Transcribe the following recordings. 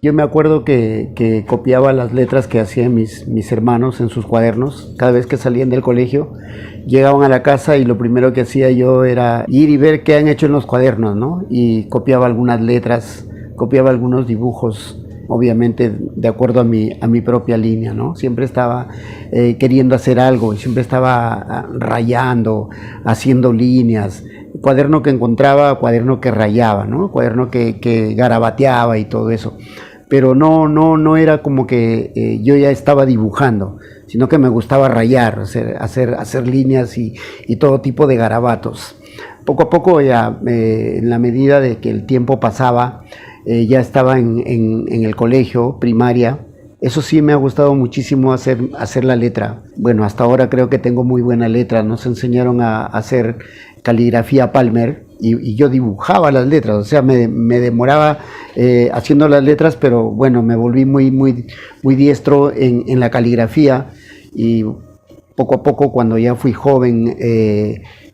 Yo me acuerdo que copiaba las letras que hacían mis hermanos en sus cuadernos. Cada vez que salían del colegio, llegaban a la casa y lo primero que hacía yo era ir y ver qué han hecho en los cuadernos, ¿no? Y copiaba algunas letras, copiaba algunos dibujos, obviamente de acuerdo a mi propia línea, ¿no? Siempre estaba queriendo hacer algo y siempre estaba rayando, haciendo líneas. Cuaderno que encontraba, cuaderno que rayaba, ¿no? Cuaderno que garabateaba y todo eso. Pero no era como que yo ya estaba dibujando, sino que me gustaba rayar, hacer líneas y todo tipo de garabatos. Poco a poco ya, en la medida de que el tiempo pasaba, ya estaba en el colegio, primaria. Eso sí me ha gustado muchísimo hacer la letra. Bueno, hasta ahora creo que tengo muy buena letra. Nos enseñaron a hacer caligrafía Palmer y yo dibujaba las letras, o sea, me demoraba haciendo las letras, pero bueno, me volví muy diestro en la caligrafía y poco a poco cuando ya fui joven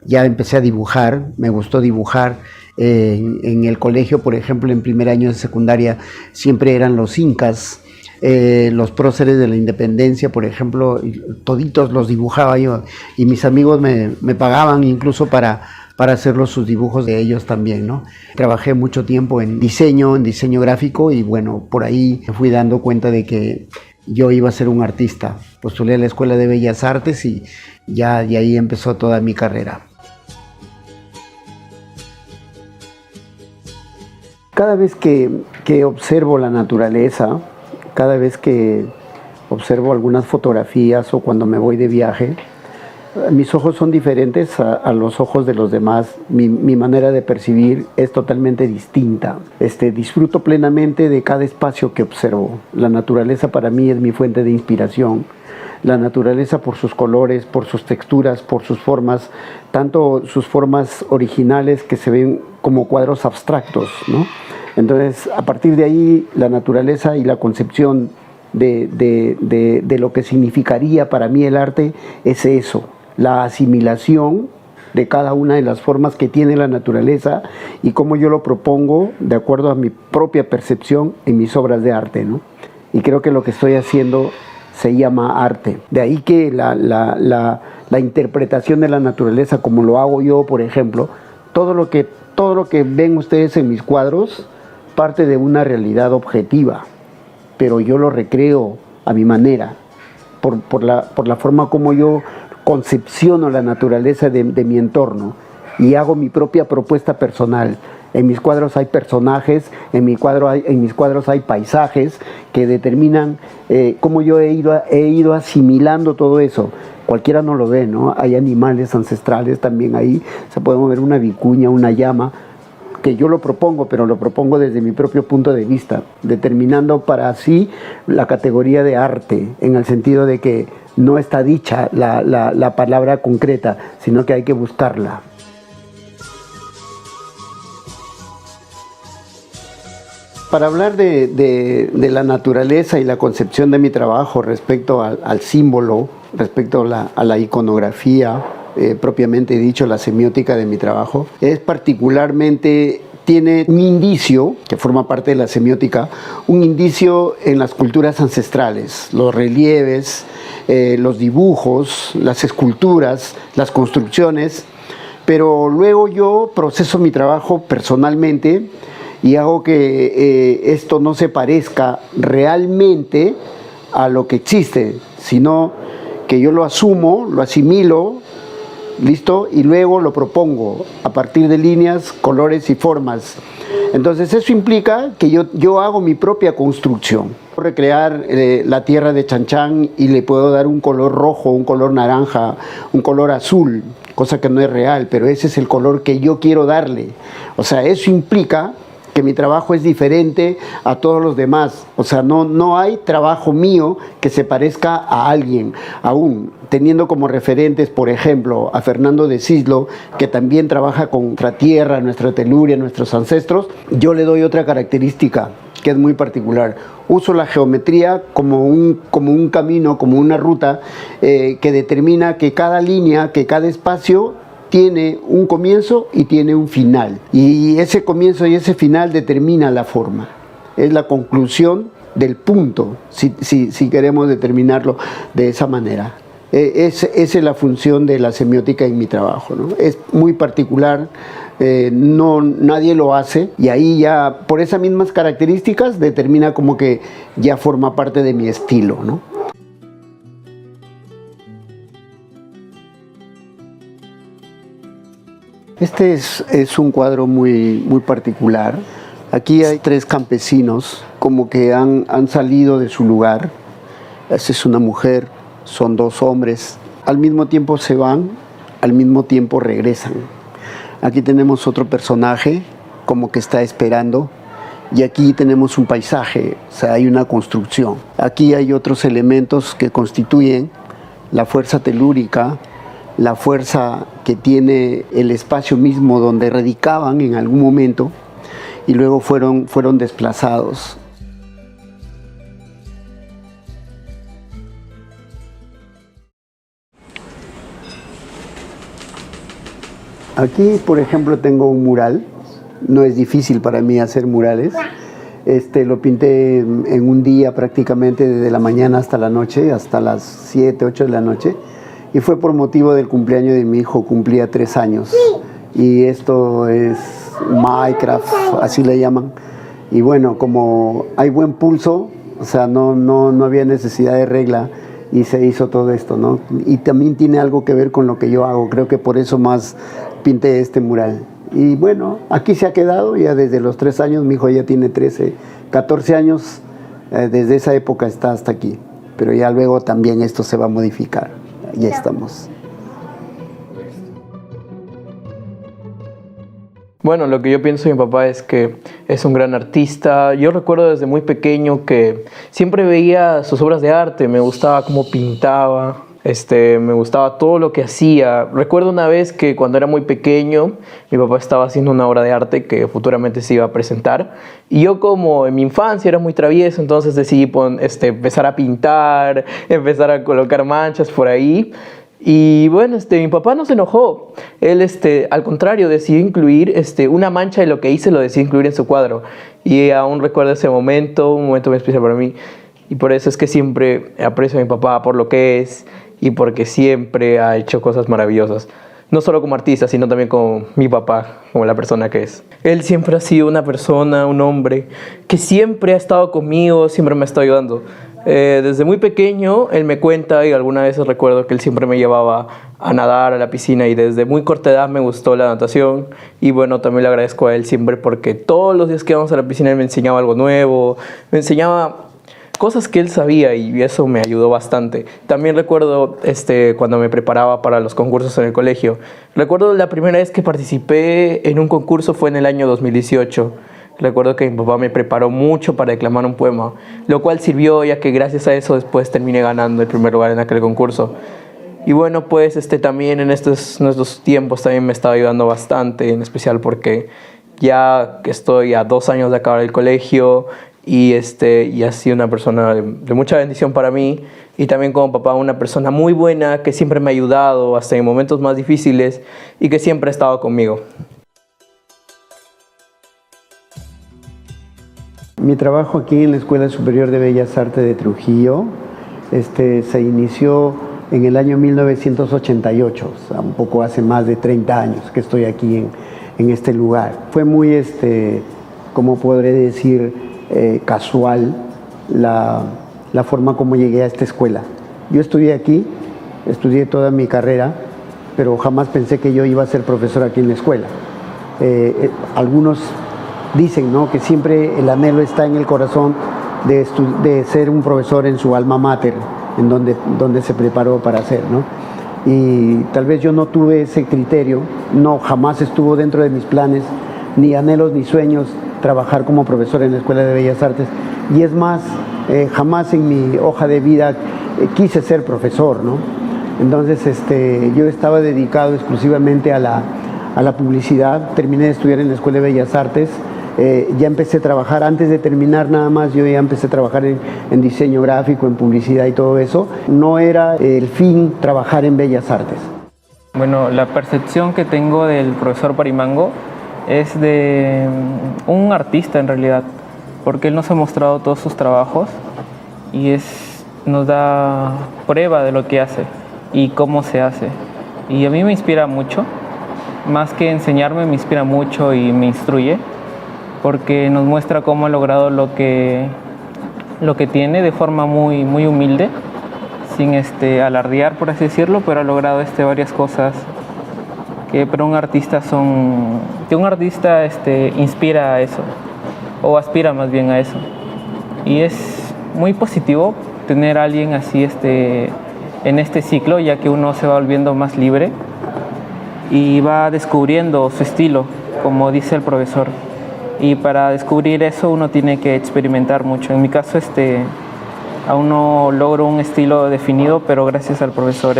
ya empecé a dibujar, me gustó dibujar. En el colegio, por ejemplo, en primer año de secundaria siempre eran los incas, los próceres de la independencia, por ejemplo, toditos los dibujaba yo y mis amigos me pagaban incluso para hacer sus dibujos de ellos también, ¿no? Trabajé mucho tiempo en diseño gráfico y bueno, por ahí me fui dando cuenta de que yo iba a ser un artista. Postulé a la Escuela de Bellas Artes y ya de ahí empezó toda mi carrera. Cada vez que observo la naturaleza, cada vez que observo algunas fotografías o cuando me voy de viaje, mis ojos son diferentes a los ojos de los demás. Mi manera de percibir es totalmente distinta. Disfruto plenamente de cada espacio que observo. La naturaleza para mí es mi fuente de inspiración. La naturaleza por sus colores, por sus texturas, por sus formas, tanto sus formas originales que se ven como cuadros abstractos, ¿no? Entonces, a partir de ahí, la naturaleza y la concepción de lo que significaría para mí el arte es eso, la asimilación de cada una de las formas que tiene la naturaleza y cómo yo lo propongo de acuerdo a mi propia percepción en mis obras de arte, ¿no? Y creo que lo que estoy haciendo se llama arte. De ahí que la interpretación de la naturaleza, como lo hago yo, por ejemplo, todo lo que ven ustedes en mis cuadros parte de una realidad objetiva, pero yo lo recreo a mi manera, por la forma como yo concepciono la naturaleza de mi entorno y hago mi propia propuesta personal. En mis cuadros hay personajes, en mis cuadros hay paisajes que determinan cómo yo he ido asimilando todo eso. Cualquiera no lo ve, ¿no? Hay animales ancestrales también ahí, se puede ver una vicuña, una llama, que yo lo propongo, pero lo propongo desde mi propio punto de vista, determinando para sí la categoría de arte, en el sentido de que no está dicha la palabra concreta, sino que hay que buscarla. Para hablar de la naturaleza y la concepción de mi trabajo respecto al símbolo, respecto a la iconografía, propiamente dicho, la semiótica de mi trabajo, es particularmente, tiene un indicio, que forma parte de la semiótica, un indicio en las culturas ancestrales, los relieves, los dibujos, las esculturas, las construcciones, pero luego yo proceso mi trabajo personalmente y hago que esto no se parezca realmente a lo que existe, sino que yo lo asumo, lo asimilo, ¿listo? Y luego lo propongo a partir de líneas, colores y formas. Entonces eso implica que yo hago mi propia construcción. Puedo recrear la tierra de Chan Chan y le puedo dar un color rojo, un color naranja, un color azul, cosa que no es real, pero ese es el color que yo quiero darle. O sea, eso implica que mi trabajo es diferente a todos los demás. O sea, no hay trabajo mío que se parezca a alguien. Aún teniendo como referentes, por ejemplo, a Fernando de Cislo, que también trabaja con nuestra tierra, nuestra teluria, nuestros ancestros, yo le doy otra característica que es muy particular. Uso la geometría como un camino, como una ruta que determina que cada línea, que cada espacio tiene un comienzo y tiene un final. Y ese comienzo y ese final determina la forma. es la conclusión del punto, si queremos determinarlo de esa manera. Esa es la función de la semiótica en mi trabajo, ¿no? Es muy particular, nadie lo hace, y ahí ya, por esas mismas características, determina como que ya forma parte de mi estilo, ¿no? Este es un cuadro muy particular. Aquí hay 3 campesinos como que han salido de su lugar. Esta es una mujer, son 2 hombres. Al mismo tiempo se van, al mismo tiempo regresan. Aquí tenemos otro personaje como que está esperando, y aquí tenemos un paisaje, o sea, hay una construcción. Aquí hay otros elementos que constituyen la fuerza telúrica, la fuerza que tiene el espacio mismo donde radicaban en algún momento y luego fueron desplazados. Aquí, por ejemplo, tengo un mural. No es difícil para mí hacer murales. Lo pinté en un día prácticamente, desde la mañana hasta la noche, hasta las 7, 8 de la noche. Y fue por motivo del cumpleaños de mi hijo, cumplía 3 años. Y esto es Minecraft, así le llaman. Y bueno, como hay buen pulso, o sea, no había necesidad de regla, y se hizo todo esto, ¿no? Y también tiene algo que ver con lo que yo hago, creo que por eso más pinté este mural. Y bueno, aquí se ha quedado ya desde los 3 años, mi hijo ya tiene 13, 14 años, desde esa época está hasta aquí. Pero ya luego también esto se va a modificar. Ya estamos. Bueno, lo que yo pienso de mi papá es que es un gran artista. Yo recuerdo desde muy pequeño que siempre veía sus obras de arte, me gustaba cómo pintaba, me gustaba todo lo que hacía. Recuerdo una vez que cuando era muy pequeño, mi papá estaba haciendo una obra de arte que futuramente se iba a presentar. Y yo, como en mi infancia era muy travieso, entonces decidí empezar a pintar, empezar a colocar manchas por ahí. Y bueno, mi papá no se enojó. Él, al contrario, decidió incluir una mancha de lo que hice, lo decidió incluir en su cuadro. Y aún recuerdo ese momento, un momento muy especial para mí. Y por eso es que siempre aprecio a mi papá por lo que es y porque siempre ha hecho cosas maravillosas. No solo como artista, sino también como mi papá, como la persona que es. Él siempre ha sido una persona, un hombre, que siempre ha estado conmigo, siempre me ha estado ayudando. Desde muy pequeño, él me cuenta, y algunas veces recuerdo que él siempre me llevaba a nadar a la piscina, y desde muy corta edad me gustó la natación. Y bueno, también le agradezco a él siempre porque todos los días que íbamos a la piscina él me enseñaba algo nuevo, me enseñaba cosas que él sabía, y eso me ayudó bastante. También recuerdo cuando me preparaba para los concursos en el colegio. Recuerdo la primera vez que participé en un concurso fue en el año 2018. Recuerdo que mi papá me preparó mucho para declamar un poema, lo cual sirvió, ya que gracias a eso después terminé ganando el primer lugar en aquel concurso. Y bueno, pues también en nuestros tiempos también me estaba ayudando bastante, en especial porque ya estoy a 2 años de acabar el colegio, y ha sido una persona de mucha bendición para mí, y también como papá una persona muy buena que siempre me ha ayudado hasta en momentos más difíciles y que siempre ha estado conmigo. Mi trabajo aquí en la Escuela Superior de Bellas Artes de Trujillo se inició en el año 1988, o sea, un poco hace más de 30 años que estoy aquí en este lugar. Fue muy, ¿cómo podré decir?, casual la forma como llegué a esta escuela. Yo estudié aquí, estudié toda mi carrera, pero jamás pensé que yo iba a ser profesor aquí en la escuela. Algunos dicen, ¿no?, que siempre el anhelo está en el corazón de ser un profesor en su alma mater, en donde se preparó para hacer, ¿no? Y tal vez yo no tuve ese criterio, jamás estuvo dentro de mis planes, ni anhelos ni sueños, trabajar como profesor en la Escuela de Bellas Artes. Y es más, jamás en mi hoja de vida quise ser profesor, ¿no? Entonces yo estaba dedicado exclusivamente a la publicidad. Terminé de estudiar en la Escuela de Bellas Artes, ya empecé a trabajar, antes de terminar nada más, yo ya empecé a trabajar en diseño gráfico, en publicidad y todo eso. No era el fin trabajar en Bellas Artes. Bueno, la percepción que tengo del profesor Parimango es de un artista en realidad. porque él nos ha mostrado todos sus trabajos y nos da prueba de lo que hace y cómo se hace. Y a mí me inspira mucho, más que enseñarme, me inspira mucho y me instruye, porque nos muestra cómo ha logrado lo que tiene de forma muy, muy humilde, sin alardear, por así decirlo, pero ha logrado varias cosas que para un artista inspira a eso, o aspira más bien a eso. Y es muy positivo tener a alguien así en este ciclo, ya que uno se va volviendo más libre y va descubriendo su estilo, como dice el profesor. Y para descubrir eso uno tiene que experimentar mucho. En mi caso, aún no logro un estilo definido, pero gracias al profesor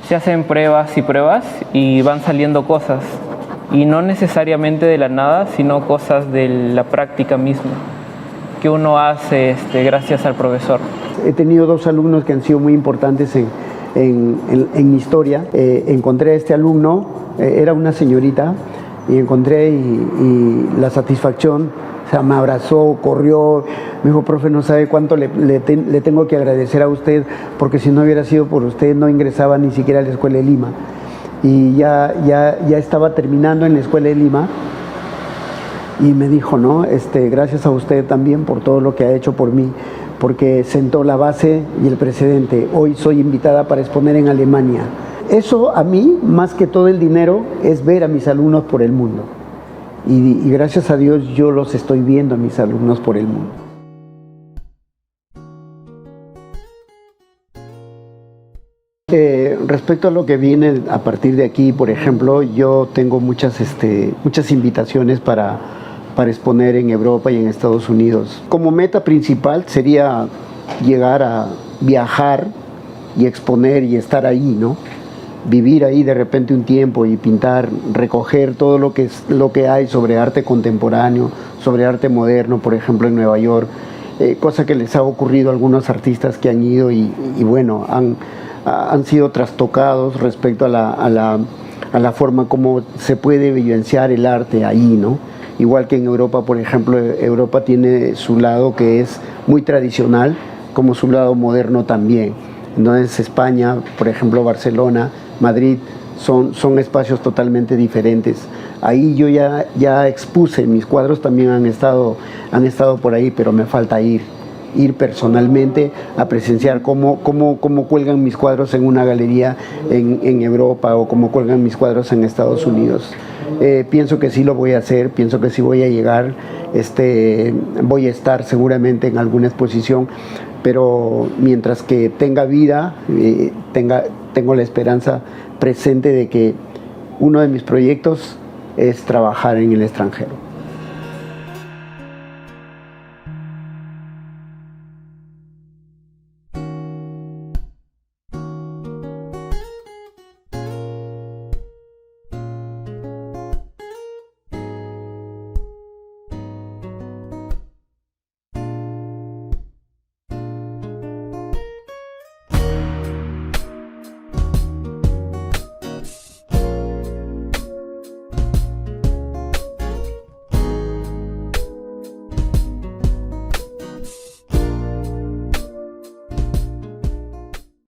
se hacen pruebas y pruebas y van saliendo cosas. Y no necesariamente de la nada, sino cosas de la práctica misma, que uno hace gracias al profesor. He tenido 2 alumnos que han sido muy importantes en mi historia. Encontré a este alumno, era una señorita, y encontré y la satisfacción, o sea, me abrazó, corrió, me dijo, profe, no sabe cuánto le tengo que agradecer a usted, porque si no hubiera sido por usted no ingresaba ni siquiera a la Escuela de Lima. Y ya estaba terminando en la Escuela de Lima y me dijo, no, gracias a usted también por todo lo que ha hecho por mí, porque sentó la base y el precedente. Hoy soy invitada para exponer en Alemania. Eso a mí, más que todo el dinero, es ver a mis alumnos por el mundo. Y gracias a Dios yo los estoy viendo a mis alumnos por el mundo. Respecto a lo que viene a partir de aquí, por ejemplo, yo tengo muchas invitaciones para exponer en Europa y en Estados Unidos. Como meta principal sería llegar a viajar y exponer y estar ahí, ¿no? Vivir ahí de repente un tiempo y pintar, recoger todo lo que hay sobre arte contemporáneo, sobre arte moderno, por ejemplo en Nueva York, cosa que les ha ocurrido a algunos artistas que han ido y bueno, han sido trastocados respecto a la forma como se puede vivenciar el arte ahí, ¿no? Igual que en Europa, por ejemplo, Europa tiene su lado que es muy tradicional, como su lado moderno también. Entonces España, por ejemplo Barcelona, Madrid, son espacios totalmente diferentes. Ahí yo ya expuse, mis cuadros también han estado por ahí, pero me falta ir personalmente a presenciar cómo cuelgan mis cuadros en una galería en Europa o cómo cuelgan mis cuadros en Estados Unidos. Pienso que sí lo voy a hacer, pienso que sí voy a llegar, voy a estar seguramente en alguna exposición, pero mientras que tenga vida, tengo la esperanza presente de que uno de mis proyectos es trabajar en el extranjero.